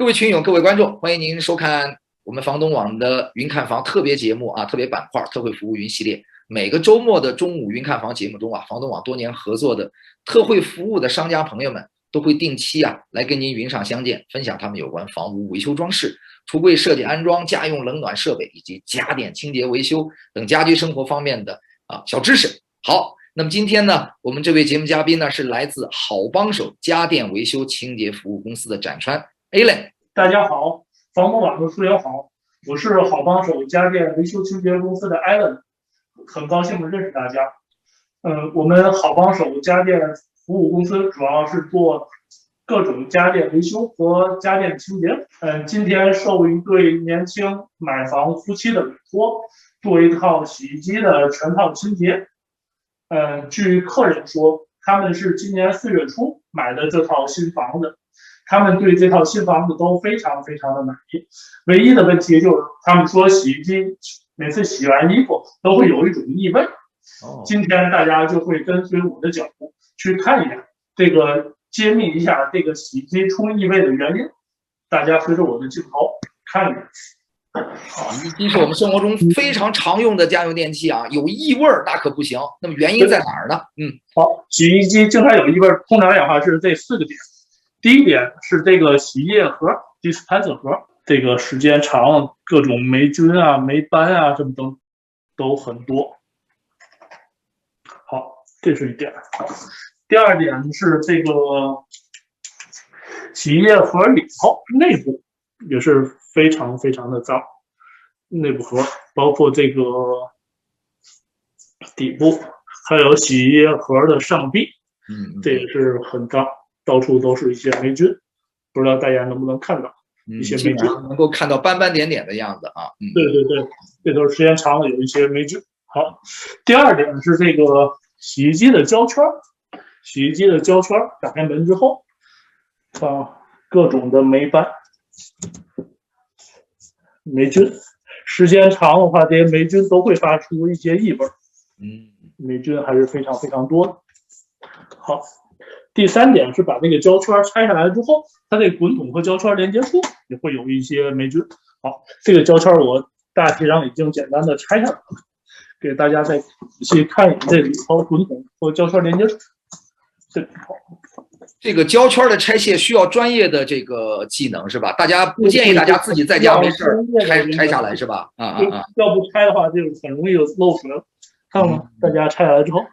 各位群友、各位观众，欢迎您收看我们房东网的云看房特别节目啊，特别板块特惠服务云系列。每个周末的中午云看房节目中啊，房东网多年合作的特惠服务的商家朋友们都会定期来跟您云上相见，分享他们有关房屋维修装饰、橱柜设计安装、家用冷暖设备以及家电清洁维修等家居生活方面的小知识。好，那么今天呢，我们这位节目嘉宾呢是来自好帮手家电维修清洁服务公司的展川 Alan。大家好，房东网的书友好，我是好帮手家电维修清洁公司的 Alan， 很高兴的认识大家。我们好帮手家电服务公司主要是做各种家电维修和家电清洁。今天受一对年轻买房夫妻的委托，做一套洗衣机的全套清洁。据客人说，他们是今年4月初买的这套新房子。他们对这套新房子都非常的满意，唯一的问题就是他们说洗衣机每次洗完衣服都会有一种异味。今天大家就会跟随我的脚步去看一眼，揭秘一下这个洗衣机出异味的原因。大家随着我的镜头看一眼。洗衣机是我们生活中非常常用的家用电器啊，有异味那可不行。那么原因在哪儿呢？好，洗衣机经常有异味，通常讲话是这4个点。第一点是这个洗衣液盒 dispenser 盒，这个时间长，各种霉菌啊、霉斑啊什么都很多。好，这是一点。第二点是这个洗衣液盒里头内部也是非常的脏，内部盒包括这个底部，还有洗衣液盒的上壁，这也是很脏。到处都是一些霉菌，不知道大家能不能看到一些霉菌，能够看到斑斑点点的样子啊。对，这都是时间长了有一些霉菌。好，第二点是这个洗衣机的胶圈，洗衣机的胶圈打开门之后，各种的霉斑、霉菌，时间长的话，这些霉菌都会发出一些异味。霉菌还是非常多的。好。第三点是把这个胶圈拆下来之后，它这个滚筒和胶圈连接处也会有一些霉菌。好，这个胶圈我大体上已经简单的拆下来了，给大家再仔细看一眼这里头滚筒和胶圈连接处。这个胶圈的拆卸需要专业的这个技能是吧？大家不建议大家自己在家没事拆下来是吧？要不拆的话，就很容易漏水了。看吗？大家拆下来之后，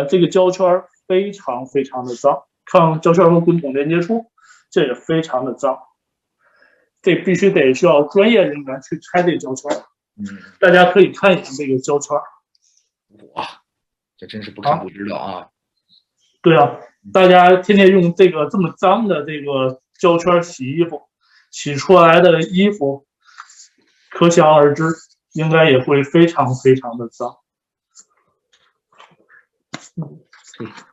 这个胶圈非常的脏，看胶圈和滚筒连接处，这也非常的脏，这必须得需要专业人员去拆这胶圈。大家可以看一眼这个胶圈。哇，这真是不看不知道啊。对啊，大家天天用这个这么脏的这个胶圈洗衣服，洗出来的衣服可想而知，应该也会非常的脏。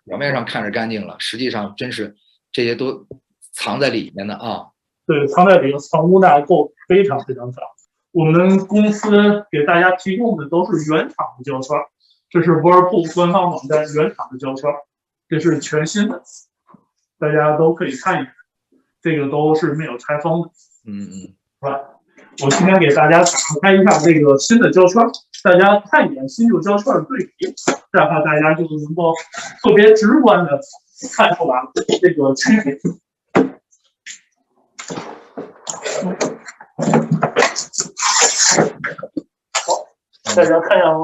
表面上看着干净了，实际上真是这些都藏在里面的啊。对，藏在里面，藏污纳垢，非常脏。我们公司给大家提供的都是原厂的胶圈，这是 Whirlpool 官方网站原厂的胶圈，这是全新的，大家都可以看一眼，这个都是没有拆封的。我今天给大家打开一下这个新的胶圈，大家看一眼新旧胶圈的对比，这样的话大家就能够特别直观的看出来这个区别。好，大家看一下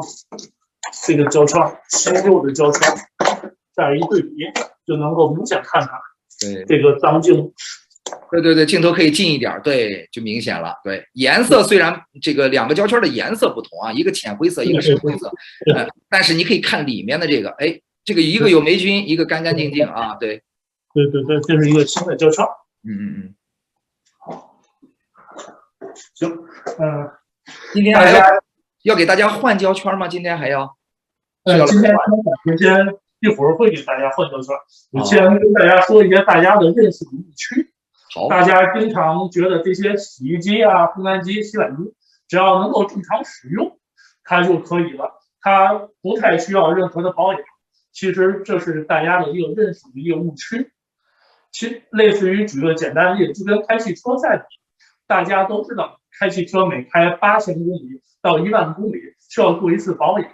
这个胶圈，新旧的胶圈，这样一对比，就能够明显看看这个脏净。对，镜头可以近一点，对，就明显了。对，颜色虽然这个2个胶圈的颜色不同啊，一个浅灰色，一个深灰色，但是你可以看里面的这个，这个一个有霉菌，一个干净啊。对，这是一个新的胶圈。好，行，今天还要给大家换胶圈吗？今天还要？今天一会儿会给大家换胶圈。我先跟大家说一些大家的认识误区。大家经常觉得这些洗衣机啊、烘干机、洗碗机，只要能够正常使用，它就可以了，它不太需要任何的保养。其实这是大家的一个认识的一个误区。类似于举个简单的例子，就跟开汽车赛比，大家都知道，开汽车每开8000公里到10000公里需要做一次保养。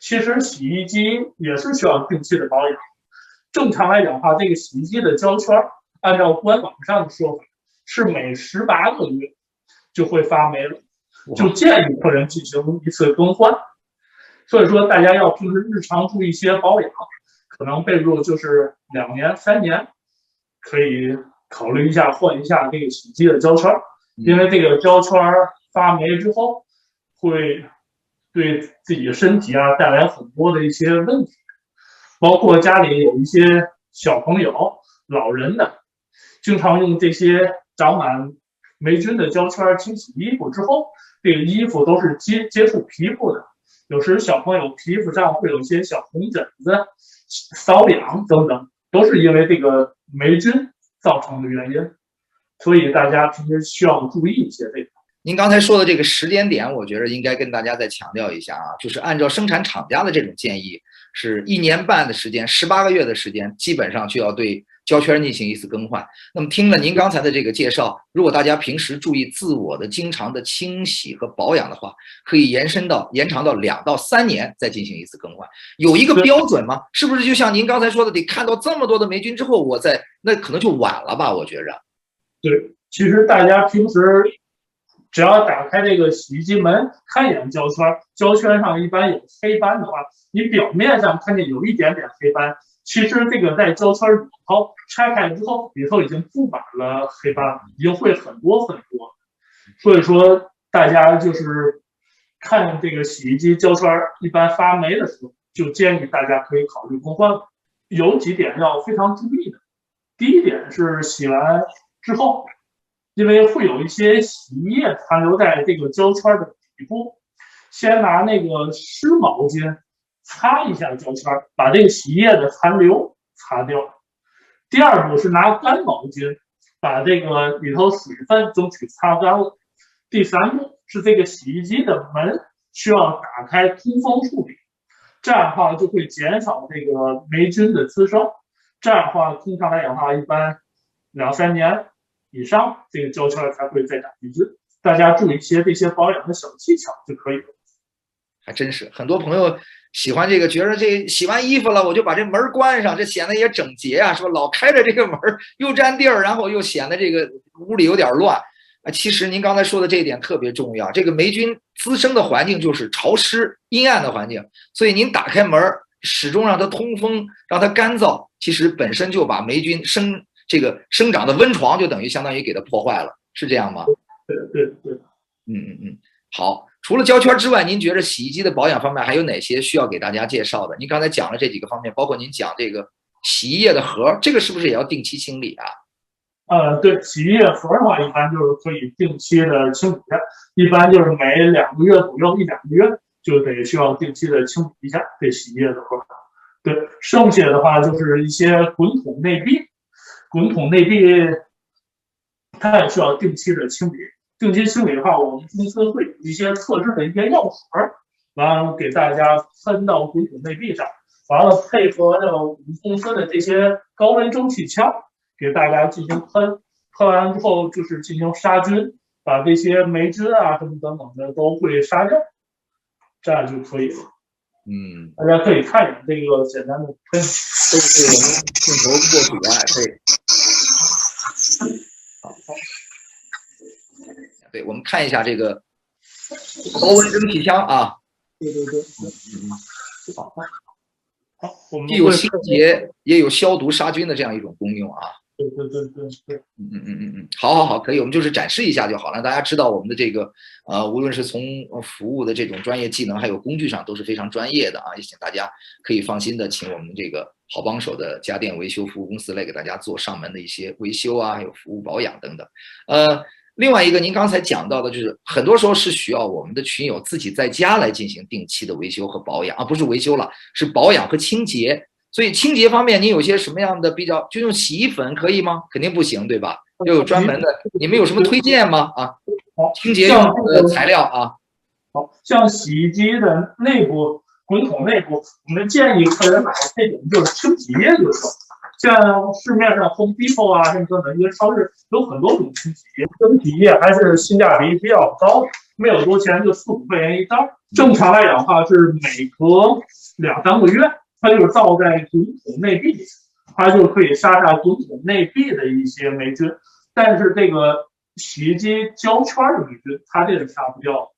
其实洗衣机也是需要定期的保养。正常来讲的话，这个洗衣机的胶圈，按照官网上的说法，是每18个月就会发霉了，就建议客人进行一次更换。所以说，大家要平时日常注意一些保养，可能备注就是2年、3年，可以考虑一下换一下这个洗衣机的胶圈，因为这个胶圈发霉之后会对自己的身体带来很多的一些问题，包括家里有一些小朋友、老人的，经常用这些长满霉菌的胶圈清洗衣服之后，这个衣服都是接触皮肤的，有时小朋友皮肤上会有一些小红疹子、瘙痒等等，都是因为这个霉菌造成的原因，所以大家平时需要注意一些这个。您刚才说的这个时间点，我觉得应该跟大家再强调一下啊，就是按照生产厂家的这种建议，是1年半的时间，18个月的时间，基本上就要对胶圈进行一次更换。那么听了您刚才的这个介绍，如果大家平时注意自我的经常的清洗和保养的话，可以延长到2到3年再进行一次更换。有一个标准吗？是不是就像您刚才说的，得看到这么多的霉菌之后，那可能就晚了吧？我觉着。对，其实大家平时只要打开这个洗衣机门，看一眼胶圈，胶圈上一般有黑斑的话，你表面上看见有一点点黑斑，其实这个在胶圈里头拆开之后，里头已经布满了黑斑，已经会很多很多。所以说，大家就是看这个洗衣机胶圈一般发霉的时候，就建议大家可以考虑更换。有几点要非常注意的，第一点是洗完之后，因为会有一些洗衣液残留在这个胶圈的底部，先拿那个湿毛巾擦一下胶圈，把这个洗衣液的残留擦掉。第二步是拿干毛巾把这个里头水分争取擦干了。第三步是这个洗衣机的门需要打开通风处理，这样的话就会减少这个霉菌的滋生。这样的话，通常来讲的话，一般2、3年以上，这个胶圈才会再长霉菌。大家注意一些这些保养的小技巧就可以了。还真是，很多朋友喜欢这个，觉得这洗完衣服了，我就把这门关上，这显得也整洁啊，说老开着这个门又占地儿，然后又显得这个屋里有点乱啊。其实您刚才说的这一点特别重要，这个霉菌滋生的环境就是潮湿阴暗的环境，所以您打开门始终让它通风，让它干燥，其实本身就把霉菌生长的温床就等于相当于给它破坏了，是这样吗？对。好。除了胶圈之外，您觉得洗衣机的保养方面还有哪些需要给大家介绍的？您刚才讲了这几个方面，包括您讲这个洗衣液的盒，这个是不是也要定期清理啊？对，洗衣液盒的话，一般就是可以定期的清理一下，一般就是每2个月左右，1、2个月就得需要定期的清理一下这洗衣液的盒。对，剩下的话就是一些滚筒内壁，它也需要定期的清理。定期清理的话，我们公司会有一些特制的一些药水，完了给大家喷到滚筒内壁上，完了配合着我们公司的这些高温蒸汽枪给大家进行喷，喷完之后就是进行杀菌，把这些霉菌什么等等的都会杀掉，这样就可以了。大家可以看一眼这个简单的喷，都是我们镜头过水可以。好。对，我们看一下这个高温蒸汽枪啊。对。好，既有清洁也有消毒杀菌的这样一种功用啊。对。好，可以，我们就是展示一下就好了，让大家知道我们的这个无论是从服务的这种专业技能，还有工具上都是非常专业的啊，也请大家可以放心的请我们这个好帮手的家电维修服务公司来给大家做上门的一些维修啊，还有服务保养等等。另外一个，您刚才讲到的就是很多时候是需要我们的群友自己在家来进行定期的维修和保养不是维修了，是保养和清洁。所以清洁方面，您有些什么样的比较，就用洗衣粉可以吗？肯定不行，对吧？要有专门的，你们有什么推荐吗？清洁用的材料啊。好像洗衣机的内部滚筒内部，我们建议客人买这种就是清洗液就行。像市面上 Home Depot 啊，什么的一些超市有很多种清洗液，整体液还是性价比比较高的，没有多钱，就4、5块钱一袋。正常来讲的话，是每隔2、3个月，它就是倒在滚筒内壁里，它就可以杀滚筒内壁的一些霉菌。但是这个洗衣机胶圈的霉菌，它这是杀不掉的。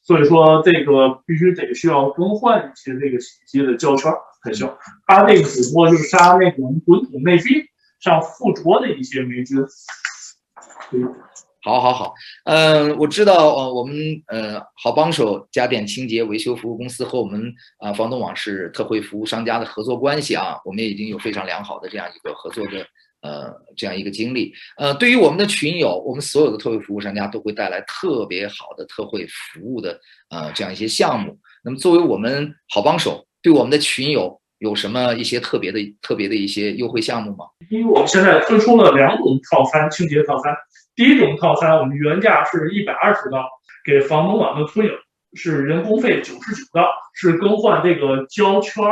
所以说，这个必须需要更换一些这个洗衣机的胶圈才行。它这个只不过就是杀那种滚筒内壁上附着的一些霉菌。好，我知道，我们好帮手家电清洁维修服务公司和我们房东网是特惠服务商家的合作关系啊，我们也已经有非常良好的这样一个合作的这样一个经历。对于我们的群友，我们所有的特惠服务商家都会带来特别好的特惠服务的这样一些项目。那么作为我们好帮手，对我们的群友有什么一些特别的一些优惠项目吗？因为我们现在推出了2种套餐，清洁套餐。第一种套餐，我们原价是120刀，给房东网的村友是人工费99刀，是更换这个胶圈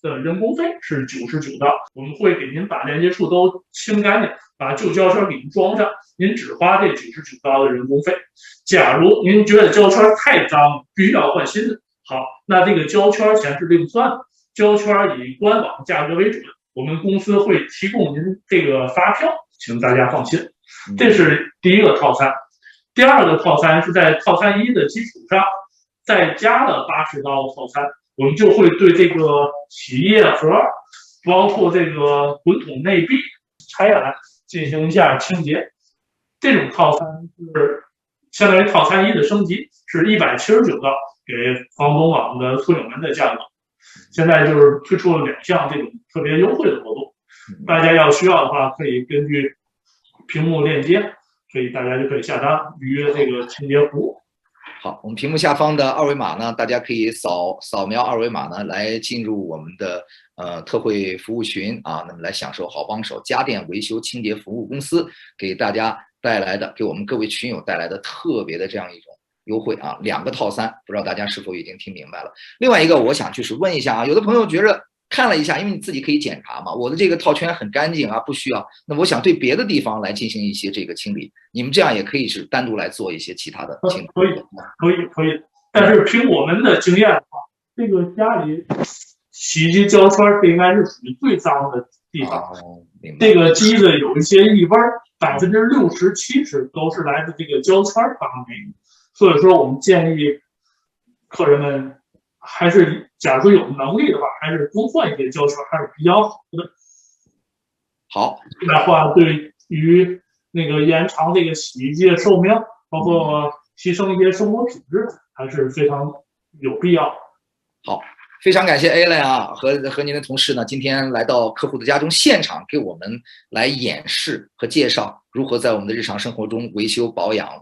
的人工费是99刀。我们会给您把连接处都清干净，把旧胶圈给您装上，您只花这99刀的人工费。假如您觉得胶圈太脏，必须要换新的，好，那这个胶圈钱是另算的，胶圈以官网价格为准，我们公司会提供您这个发票，请大家放心。这是第一个套餐。第二个套餐是在套餐1的基础上再加了80刀套餐，我们就会对这个洗衣液盒，包括这个滚筒内壁拆下来进行一下清洁。这种套餐是相当于套餐1的升级，是179刀，给房东网的村友们的价格。现在就是推出了2项这种特别优惠的活动，大家要需要的话，可以根据屏幕链接，大家就可以下单预约这个清洁服务。好，我们屏幕下方的二维码呢，大家可以扫描二维码呢，来进入我们的特惠服务群啊，那么来享受好帮手家电维修清洁服务公司给大家带来的，给我们各位群友带来的特别的这样一种优惠啊，2个套餐，不知道大家是否已经听明白了？另外一个，我想就是问一下啊，有的朋友觉着看了一下，因为你自己可以检查嘛，我的这个套圈很干净啊，不需要。那我想对别的地方来进行一些这个清理，你们这样也可以是单独来做一些其他的清理。可以。但是凭我们的经验的话，这个家里洗衣机胶圈这应该是属于最脏的地方。这个机子有一些异味，60%、70%都是来自这个胶圈方面。所以说，我们建议客人们还是，假如有能力的话，还是更换一些胶圈还是比较好的。好，这样的话，对于那个延长这个洗衣机的寿命，包括提升一些生活品质，还是非常有必要。好，非常感谢 Alan 啊和您的同事呢，今天来到客户的家中现场，给我们来演示和介绍如何在我们的日常生活中维修保养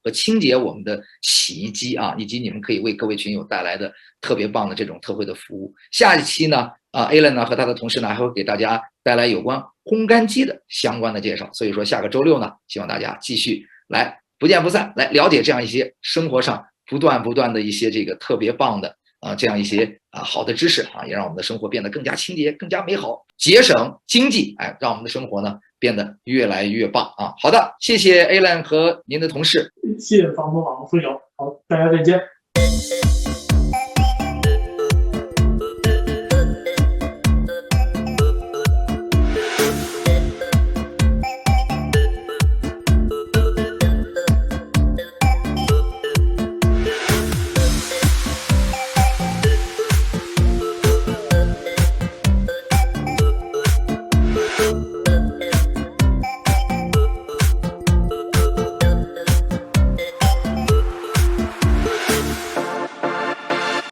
和清洁我们的洗衣机啊，以及你们可以为各位群友带来的特别棒的这种特惠的服务。下一期呢，Alan 呢和他的同事呢还会给大家带来有关烘干机的相关的介绍。所以说下个周六呢，希望大家继续来不见不散，来了解这样一些生活上不断的一些这个特别棒的这样一些好的知识啊，也让我们的生活变得更加清洁、更加美好，节省经济，让我们的生活呢变得越来越棒啊！好的，谢谢 Alan 和您的同事，谢谢房东网的分享，好，大家再见。